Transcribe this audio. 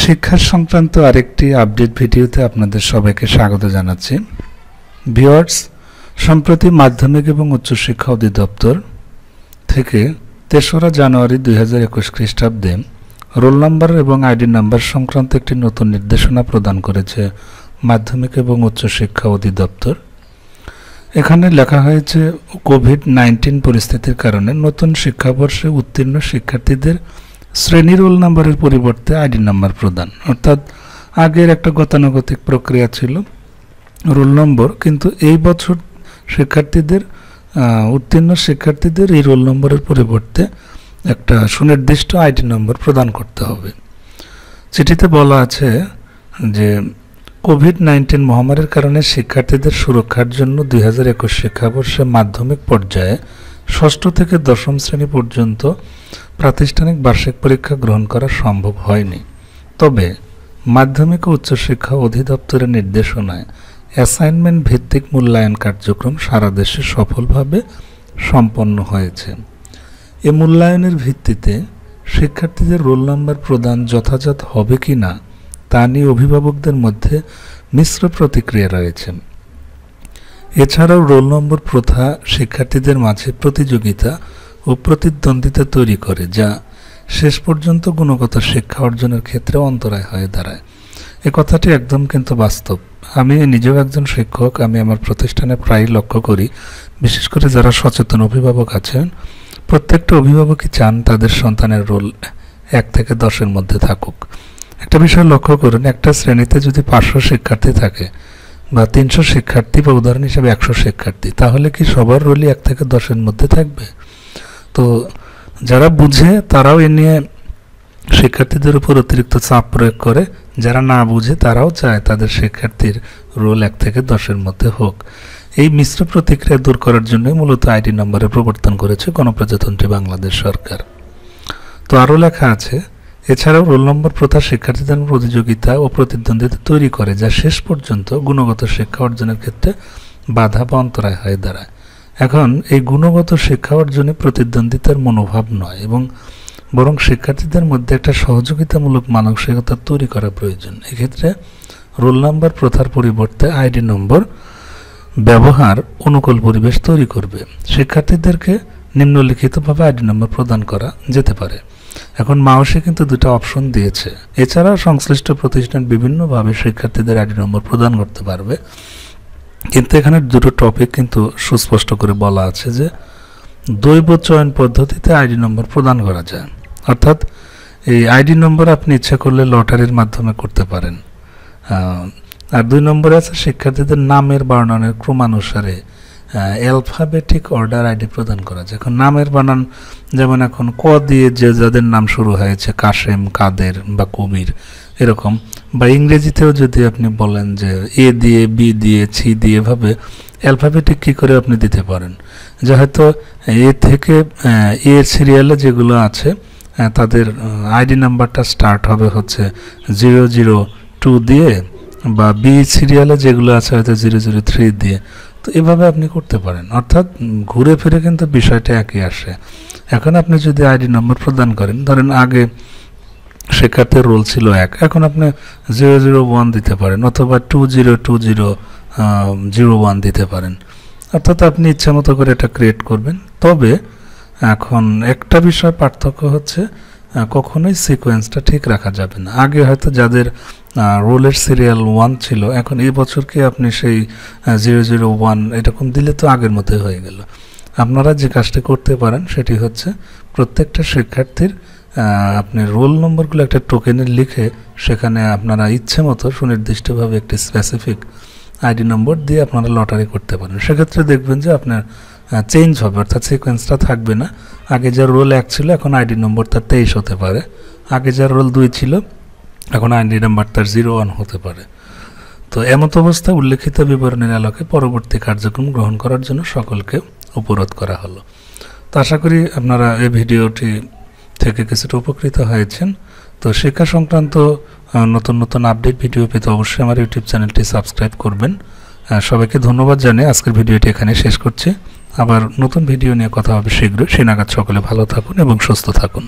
শিক্ষা সংক্রান্ত আরেকটি আপডেট ভিডিওতে আপনাদের সবাইকে স্বাগত জানাচ্ছি। ভিউয়ার্স, সম্প্রতি মাধ্যমিক এবং উচ্চশিক্ষা অধিদপ্তর থেকে ৩রা জানুয়ারি ২০২১ খ্রিস্টাব্দে রোল নাম্বার এবং আইডি নাম্বার সংক্রান্ত একটি নতুন নির্দেশনা প্রদান করেছে মাধ্যমিক এবং উচ্চশিক্ষা অধিদপ্তর। এখানে লেখা হয়েছে, কোভিড-19 পরিস্থিতির কারণে নতুন শিক্ষাবর্ষে উত্তীর্ণ শিক্ষার্থীদের শ্রেণী রোল নাম্বারের পরিবর্তে আইডি নাম্বার প্রদান। অর্থাৎ আগের একটা গতানুগতিক প্রক্রিয়া ছিল রোল নম্বর, কিন্তু এই বছর শিক্ষার্থীদের উত্তীর্ণ শিক্ষার্থীদের এই রোল নম্বরের পরিবর্তে একটা সুনির্দিষ্ট আইডি নম্বর প্রদান করতে হবে। চিঠিতে বলা আছে যে কোভিড-19 মহামারীর কারণে শিক্ষার্থীদের সুরক্ষার জন্য ২০২১ শিক্ষাবর্ষে মাধ্যমিক পর্যায়ে ৬ষ্ঠ থেকে ১০ম শ্রেণী পর্যন্ত প্রাতিষ্ঠানিক বার্ষিক পরীক্ষা গ্রহণ করা সম্ভব হয়নি। তবে মাধ্যমিক ও উচ্চশিক্ষা অধিদপ্তরের নির্দেশনায় অ্যাসাইনমেন্ট ভিত্তিক মূল্যায়ন কার্যক্রম সারা দেশে সফলভাবে সম্পন্ন হয়েছে। এ মূল্যায়নের ভিত্তিতে শিক্ষার্থীদের রোল নাম্বার প্রদান যথাযথ হবে কি না তা নিয়ে অভিভাবকদের মধ্যে মিশ্র প্রতিক্রিয়া রয়েছে। এছাড়াও রোল নম্বর প্রথা শিক্ষার্থীদের মাঝে প্রতিযোগিতা ও প্রতিদ্বন্দ্বিতা তৈরি করে, যা শেষ পর্যন্ত গুণগত শিক্ষা অর্জনের ক্ষেত্রে অন্তরায় হয়ে দাঁড়ায়। এ কথাটি একদম কিন্তু বাস্তব। আমি নিজেও একজন শিক্ষক। আমি আমার প্রতিষ্ঠানে প্রায় লক্ষ্য করি, বিশেষ করে যারা সচেতন অভিভাবক আছেন, প্রত্যেকটা অভিভাবকই চান তাদের সন্তানের রোল ১ থেকে ১০-এর মধ্যে থাকুক। একটা বিষয় লক্ষ্য করুন, একটা শ্রেণীতে যদি ৫০০ শিক্ষার্থী থাকে বা ৩০০ শিক্ষার্থী বা উদাহরণ হিসেবে ১০০ শিক্ষার্থী, তাহলে কি সবার রোলই ১ থেকে ১০-এর মধ্যে থাকবে? তো যারা বুঝে তারাও এ নিয়ে শিক্ষার্থীদের উপর অতিরিক্ত চাপ প্রয়োগ করে, যারা না বুঝে তারাও চায় তাদের শিক্ষার্থীর রোল ১ থেকে ১০-এর মধ্যে হোক। এই মিশ্র প্রতিক্রিয়া দূর করার জন্যই মূলত আইডি নম্বরের প্রবর্তন করেছে গণপ্রজাতন্ত্রী বাংলাদেশ সরকার। তো আরও লেখা আছে, এছাড়াও রোল নম্বর প্রথা শিক্ষার্থীদের প্রতিযোগিতা ও প্রতিদ্বন্দ্বিতা তৈরি করে, যা শেষ পর্যন্ত গুণগত শিক্ষা অর্জনের ক্ষেত্রে বাধা বা অন্তরায় হয়ে দাঁড়ায়। এখন এই গুণগত শিক্ষা অর্জনে প্রতিদ্বন্দ্বিতার মনোভাব নয়, এবং বরং শিক্ষার্থীদের মধ্যে একটা সহযোগিতামূলক মানসিকতা তৈরি করা প্রয়োজন। এক্ষেত্রে রোল নাম্বার প্রথার পরিবর্তে আইডি নম্বর ব্যবহার অনুকূল পরিবেশ তৈরি করবে। শিক্ষার্থীদেরকে নিম্নলিখিতভাবে আইডি নম্বর প্রদান করা যেতে পারে। এখন মাউসে কিন্তু দুটো অপশন দিয়েছে। এছাড়া সংশ্লিষ্ট প্রতিষ্ঠান বিভিন্নভাবে শিক্ষার্থীদের আইডি নম্বর প্রদান করতে পারবে, কিন্তু এখানে দুটো টপিক কিন্তু সুস্পষ্ট করে বলা আছে যে দৈব চয়ন পদ্ধতিতে আইডি নম্বর প্রদান করা যায়। অর্থাৎ এই আইডি নম্বর আপনি ইচ্ছা করলে লটারির মাধ্যমে করতে পারেন। আর ২ নম্বরে আছে শিক্ষার্থীদের নামের বর্ণনের ক্রমানুসারে অ্যালফাবেটিক অর্ডার আইডি প্রদান করা যায়। এখন নামের বানান, যেমন এখন ক দিয়ে যে যাদের নাম শুরু হয়েছে, কাশেম, কাদের বা কবির এরকম, বা ইংরেজিতেও যদি আপনি বলেন যে এ দিয়ে, বি দিয়ে, সি দিয়ে, এভাবে অ্যালফাবেটিক কী করে আপনি দিতে পারেন, যে হয়তো এ থেকে এ সিরিয়ালে যেগুলো আছে তাদের আইডি নাম্বারটা স্টার্ট হবে হচ্ছে 002 দিয়ে, বা বি সিরিয়ালে যেগুলো আছে হয়তো 003 দিয়ে। তো এভাবে আপনি করতে পারেন। অর্থাৎ ঘুরে ফিরে কিন্তু বিষয়টা একই আসে। এখন আপনি যদি আইডি নম্বর প্রদান করেন, ধরেন আগে শিক্ষার্থীর রোল ছিল ১, এখন আপনি 001 দিতে পারেন, অথবা 202001 দিতে পারেন। অর্থাৎ আপনি ইচ্ছা মতো করে এটা ক্রিয়েট করবেন। তবে এখন একটা বিষয় পার্থক্য হচ্ছে, কখনোই সিকোয়েন্সটা ঠিক রাখা যাবে না। আগে হয়তো যাদের রোলের সিরিয়াল 1 ছিল, এখন এই বছরকে আপনি সেই 001 এরকম দিলে তো আগের মতোই হয়ে গেল। আপনারা যে কাজটি করতে পারেন সেটি হচ্ছে, প্রত্যেকটা শিক্ষার্থীর আপনি রোল নম্বরগুলো একটা টোকেনে লিখে সেখানে আপনারা ইচ্ছে মতো সুনির্দিষ্টভাবে একটি স্পেসিফিক আইডি নম্বর দিয়ে আপনারা লটারি করতে পারেন। সেক্ষেত্রে দেখবেন যে আপনার চেঞ্জ হবে, অর্থাৎ সিকোয়েন্সটা থাকবে না। আগে যার রোল ১ ছিল, এখন আইডি নম্বর তার ২৩ হতে পারে। আগে যার রোল ২ ছিল, এখন আইডি নাম্বার তার 01 হতে পারে। তো এমত অবস্থায় উল্লেখিত বিবরণের আলোকে পরবর্তী কার্যক্রম গ্রহণ করার জন্য সকলকে উপরোধ করা হলো। তো আশা করি আপনারা এই ভিডিওটি থেকে কিছুটা উপকৃত হয়েছেন। তো শিক্ষা সংক্রান্ত নতুন নতুন আপডেট ভিডিও পেতে অবশ্যই আমার ইউটিউব চ্যানেলটি সাবস্ক্রাইব করবেন। সবাইকে ধন্যবাদ জানিয়ে আজকের ভিডিওটি এখানে শেষ করছি। আবার নতুন ভিডিও নিয়ে কথা হবে শীঘ্রই। সে নাগাদ সকলে ভালো থাকুন এবং সুস্থ থাকুন।